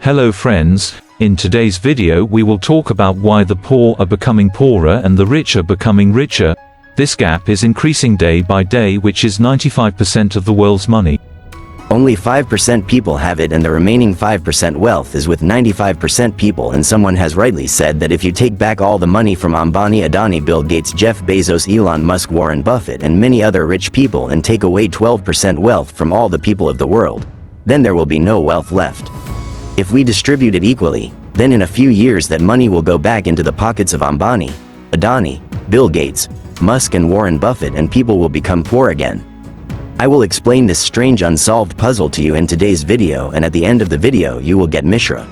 Hello friends, in today's video we will talk about why the poor are becoming poorer and the rich are becoming richer. This gap is increasing day by day, which is 95% of the world's money. Only 5% people have it, and the remaining 5% wealth is with 95% people, and someone has rightly said that if you take back all the money from Ambani, Adani, Bill Gates, Jeff Bezos, Elon Musk, Warren Buffett and many other rich people and take away 12% wealth from all the people of the world, then there will be no wealth left. If we distribute it equally, then in a few years that money will go back into the pockets of Ambani, Adani, Bill Gates, Musk and Warren Buffett, and people will become poor again. I will explain this strange unsolved puzzle to you in today's video, and at the end of the video you will get Mishra.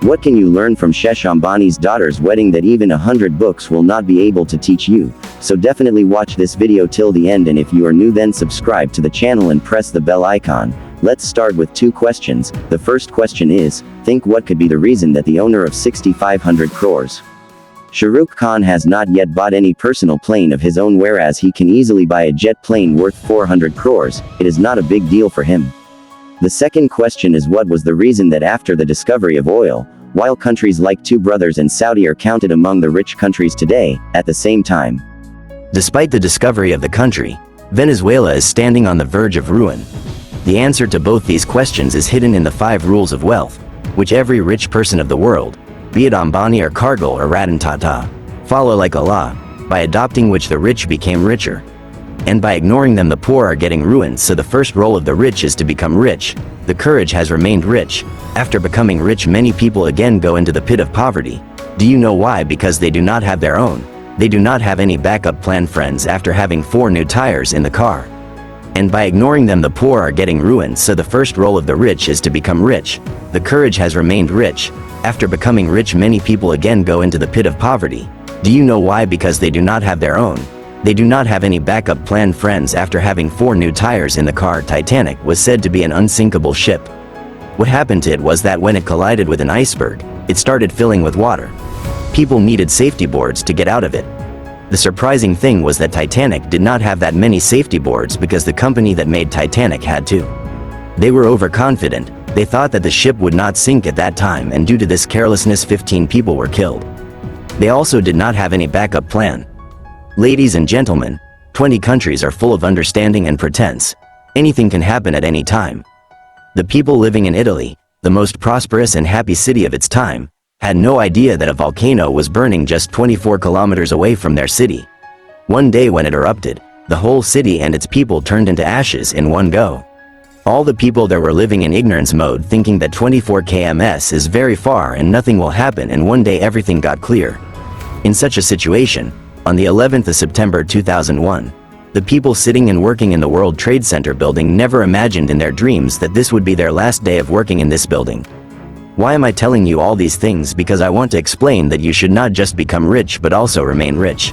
What can you learn from Shesh Ambani's daughter's wedding that even 100 books will not be able to teach you? So definitely watch this video till the end, and if you are new then subscribe to the channel and press the bell icon. Let's start with 2 questions. The first question is, think what could be the reason that the owner of 6,500 crores Shah Rukh Khan has not yet bought any personal plane of his own, whereas he can easily buy a jet plane worth 400 crores. It is not a big deal for him. The second question is, what was the reason that after the discovery of oil, while countries like Two Brothers and Saudi are counted among the rich countries today, at the same time, despite the discovery of the country, Venezuela is standing on the verge of ruin? The answer to both these questions is hidden in the 5 rules of wealth, which every rich person of the world, be it Ambani or Cargill or Ratan Tata, follow like a law, by adopting which the rich became richer, and by ignoring them the poor are getting ruined. So the first role of the rich is to become rich. The courage has remained rich. After becoming rich, many people again go into the pit of poverty. Do you know why? Because they do not have their own. They do not have any backup plan, friends, after having 4 new tires in the car. And by ignoring them the poor are getting ruined. So the first role of the rich is to become rich. The courage has remained rich. After becoming rich, many people again go into the pit of poverty. Do you know why? Because they do not have their own. They do not have any backup plan, friends. After having 4 new tires in the car, Titanic was said to be an unsinkable ship. What happened to it was that when it collided with an iceberg, it started filling with water. People needed safety boards to get out of it. The surprising thing was that Titanic did not have that many safety boards because the company that made Titanic had to. They were overconfident. They thought that the ship would not sink at that time, and due to this carelessness 15 people were killed. They also did not have any backup plan. Ladies and gentlemen, 20 countries are full of understanding and pretense. Anything can happen at any time. The people living in Italy, the most prosperous and happy city of its time, had no idea that a volcano was burning just 24 kilometers away from their city. One day when it erupted, the whole city and its people turned into ashes in one go. All the people there were living in ignorance mode, thinking that 24 kms is very far and nothing will happen, and one day everything got clear. In such a situation, on the 11th of September 2001, the people sitting and working in the World Trade Center building never imagined in their dreams that this would be their last day of working in this building. Why am I telling you all these things? Because I want to explain that you should not just become rich but also remain rich.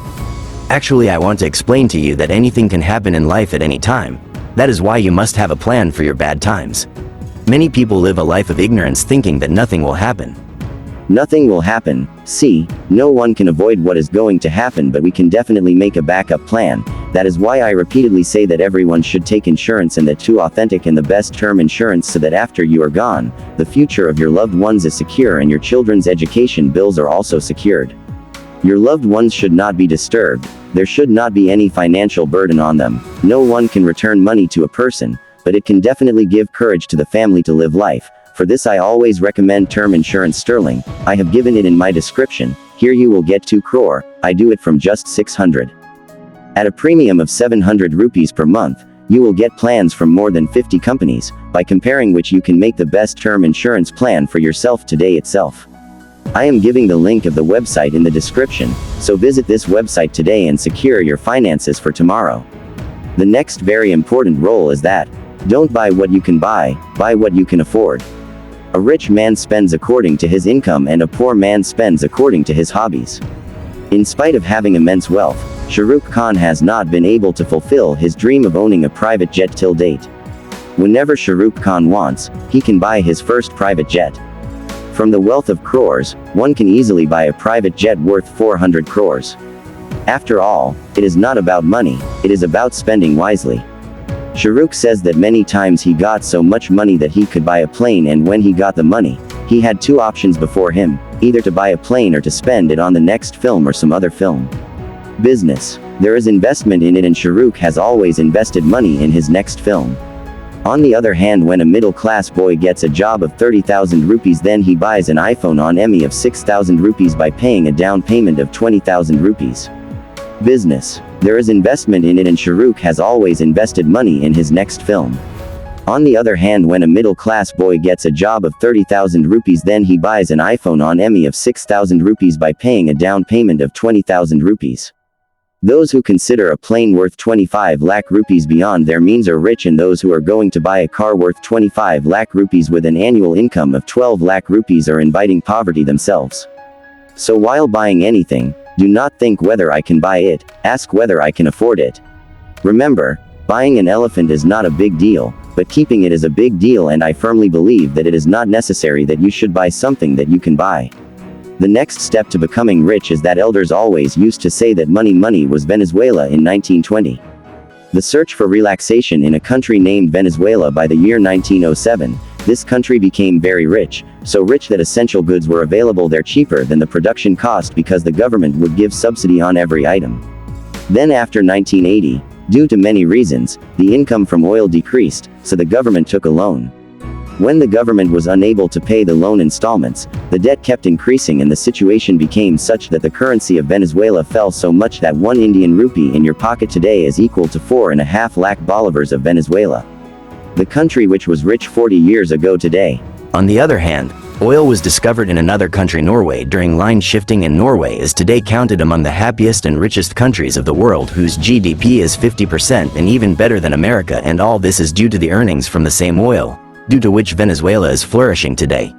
Actually, I want to explain to you that anything can happen in life at any time. That is why you must have a plan for your bad times. Many people live a life of ignorance, thinking that nothing will happen. Nothing will happen. See, no one can avoid what is going to happen, but we can definitely make a backup plan. That is why I repeatedly say that everyone should take insurance, and that too authentic and the best term insurance, so that after you are gone, the future of your loved ones is secure and your children's education bills are also secured. Your loved ones should not be disturbed. There should not be any financial burden on them. No one can return money to a person, but it can definitely give courage to the family to live life. For this I always recommend term insurance sterling. I have given it in my description. Here you will get 2 crore. I do it from just 600. At a premium of 700 rupees per month, you will get plans from more than 50 companies, by comparing which you can make the best term insurance plan for yourself today itself. I am giving the link of the website in the description, so visit this website today and secure your finances for tomorrow. The next very important rule is that, don't buy what you can buy what you can afford. A rich man spends according to his income and a poor man spends according to his hobbies. In spite of having immense wealth, Shah Rukh Khan has not been able to fulfill his dream of owning a private jet till date. Whenever Shah Rukh Khan wants, he can buy his first private jet. From the wealth of crores, one can easily buy a private jet worth 400 crores. After all, it is not about money, it is about spending wisely. Shah Rukh says that many times he got so much money that he could buy a plane, and when he got the money, He had two options before him, either to buy a plane or to spend it on the next film or some other film. Business. There is investment in it, and Shah Rukh has always invested money in his next film. On the other hand, when a middle-class boy gets a job of 30,000 rupees, then he buys an iPhone on EMI of 6,000 rupees by paying a down payment of 20,000 rupees. Business. There is investment in it, and Shah Rukh has always invested money in his next film. On the other hand, when a middle-class boy gets a job of 30,000 rupees, then he buys an iPhone on EMI of 6,000 rupees by paying a down payment of 20,000 rupees. Those who consider a plane worth 25 lakh rupees beyond their means are rich, and those who are going to buy a car worth 25 lakh rupees with an annual income of 12 lakh rupees are inviting poverty themselves. So while buying anything, do not think whether I can buy it, ask whether I can afford it. Remember, buying an elephant is not a big deal, but keeping it is a big deal, and I firmly believe that it is not necessary that you should buy something that you can buy. The next step to becoming rich is that elders always used to say that money was Venezuela in 1920. The search for relaxation in a country named Venezuela by the year 1907, this country became very rich, so rich that essential goods were available there cheaper than the production cost because the government would give subsidy on every item. Then after 1980, due to many reasons, the income from oil decreased, so the government took a loan. When the government was unable to pay the loan installments, the debt kept increasing, and the situation became such that the currency of Venezuela fell so much that 1 Indian rupee in your pocket today is equal to 4.5 lakh bolivars of Venezuela. The country which was rich 40 years ago today. On the other hand, oil was discovered in another country, Norway, during line shifting, and Norway is today counted among the happiest and richest countries of the world, whose GDP is 50% and even better than America, and all this is due to the earnings from the same oil, due to which Venezuela is flourishing today.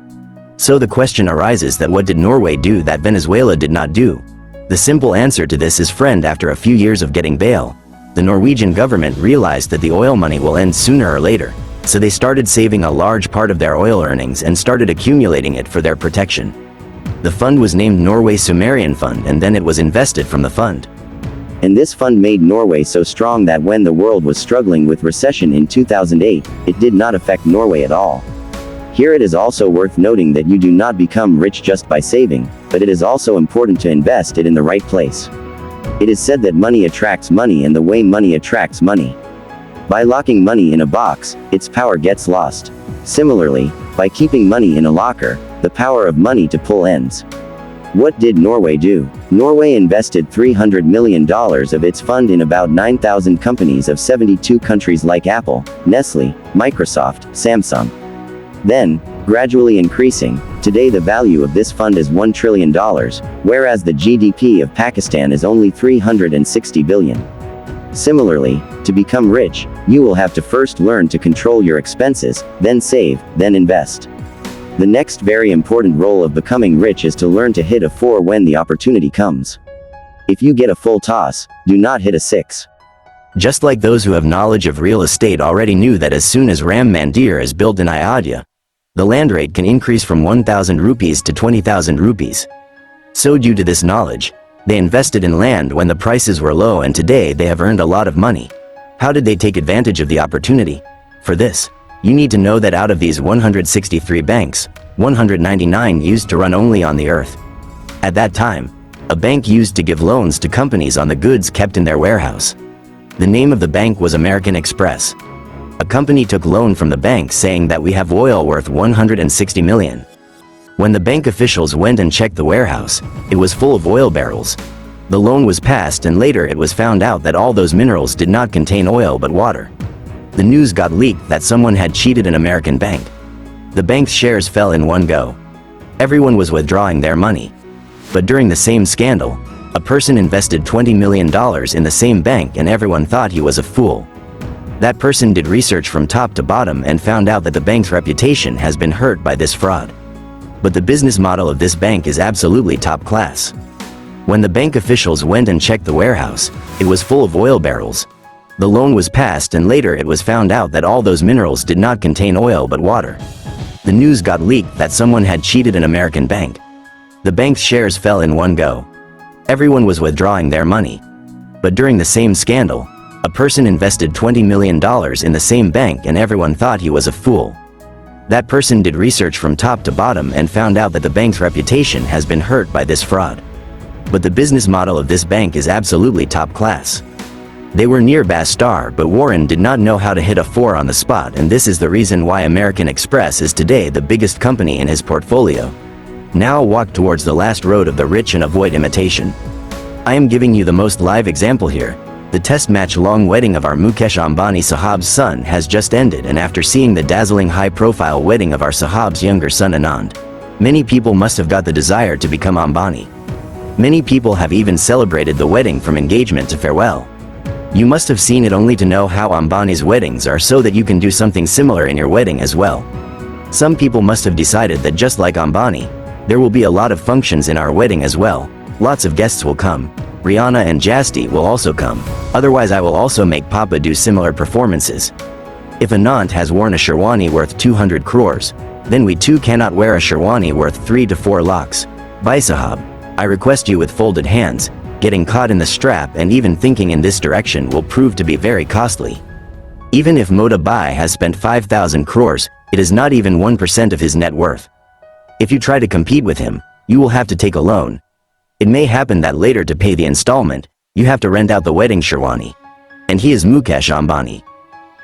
So the question arises that what did Norway do that Venezuela did not do? The simple answer to this is, friend, after a few years of getting bail, the Norwegian government realized that the oil money will end sooner or later, so they started saving a large part of their oil earnings and started accumulating it for their protection. The fund was named Norway Sumerian Fund, and then it was invested from the fund. And this fund made Norway so strong that when the world was struggling with recession in 2008, it did not affect Norway at all. Here it is also worth noting that you do not become rich just by saving, but it is also important to invest it in the right place. It is said that money attracts money, and the way money attracts money. By locking money in a box, its power gets lost. Similarly, by keeping money in a locker, the power of money to pull ends. What did Norway do? Norway invested $300 million of its fund in about 9,000 companies of 72 countries like Apple, Nestle, Microsoft, Samsung. Then, gradually increasing, today the value of this fund is $1 trillion, whereas the GDP of Pakistan is only $360 billion. Similarly, to become rich, you will have to first learn to control your expenses, then save, then invest. The next very important role of becoming rich is to learn to hit a 4 when the opportunity comes. If you get a full toss, do not hit a 6. Just like those who have knowledge of real estate already knew that as soon as Ram Mandir is built in Ayodhya, the land rate can increase from 1,000 rupees to 20,000 rupees. So due to this knowledge, they invested in land when the prices were low, and today they have earned a lot of money. How did they take advantage of the opportunity? For this, you need to know that out of these 163 banks, 199 used to run only on the earth. At that time, a bank used to give loans to companies on the goods kept in their warehouse. The name of the bank was American Express. A company took loan from the bank saying that we have oil worth 160 million. When the bank officials went and checked the warehouse, it was full of oil barrels. The loan was passed, and later it was found out that all those minerals did not contain oil but water. The news got leaked that someone had cheated an American bank. The bank's shares fell in one go. Everyone was withdrawing their money. But during the same scandal, a person invested $20 million in the same bank, and everyone thought he was a fool. That person did research from top to bottom and found out that the bank's reputation has been hurt by this fraud. But the business model of this bank is absolutely top class. When the bank officials went and checked the warehouse, it was full of oil barrels. The loan was passed, and later it was found out that all those minerals did not contain oil but water. The news got leaked that someone had cheated an American bank. The bank's shares fell in one go. Everyone was withdrawing their money. But during the same scandal, a person invested $20 million in the same bank, and everyone thought he was a fool. That person did research from top to bottom and found out that the bank's reputation has been hurt by this fraud. But the business model of this bank is absolutely top class. They were near star, but Warren did not know how to hit a 4 on the spot, and this is the reason why American Express is today the biggest company in his portfolio. Now walk towards the last road of the rich and avoid imitation. I am giving you the most live example here. The test match long wedding of our Mukesh Ambani Sahab's son has just ended, and after seeing the dazzling high-profile wedding of our Sahab's younger son Anand, many people must have got the desire to become Ambani. Many people have even celebrated the wedding from engagement to farewell. You must have seen it only to know how Ambani's weddings are, so that you can do something similar in your wedding as well. Some people must have decided that just like Ambani, there will be a lot of functions in our wedding as well. Lots of guests will come. Rihanna and Jasti will also come. Otherwise I will also make Papa do similar performances. If Anand has worn a sherwani worth 200 crores, then we too cannot wear a sherwani worth 3 to 4 lakhs. Bhai Sahab, I request you with folded hands. Getting caught in the strap and even thinking in this direction will prove to be very costly. Even if Mota Bai has spent 5,000 crores, it is not even 1% of his net worth. If you try to compete with him, you will have to take a loan. It may happen that later, to pay the installment, you have to rent out the wedding sherwani. And he is Mukesh Ambani.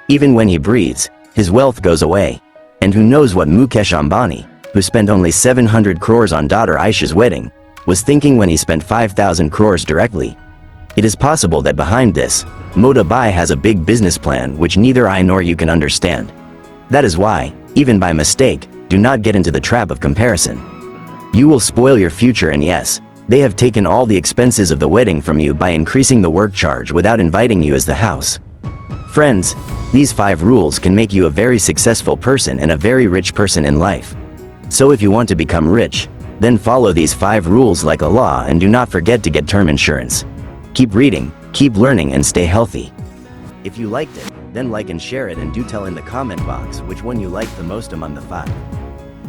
Even when he breathes, his wealth goes away. And who knows what Mukesh Ambani, who spent only 700 crores on daughter Aisha's wedding, was thinking when he spent 5,000 crores directly. It is possible that behind this, Mota Bai has a big business plan which neither I nor you can understand. That is why, even by mistake, do not get into the trap of comparison. You will spoil your future, and yes, they have taken all the expenses of the wedding from you by increasing the work charge without inviting you as the house. Friends, these 5 rules can make you a very successful person and a very rich person in life. So if you want to become rich, then follow these 5 rules like a law, and do not forget to get term insurance. Keep reading, keep learning, and stay healthy. If you liked it, then like and share it, and do tell in the comment box which one you liked the most among the 5.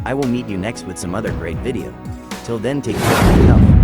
I will meet you next with some other great video. Till then, take care of your health.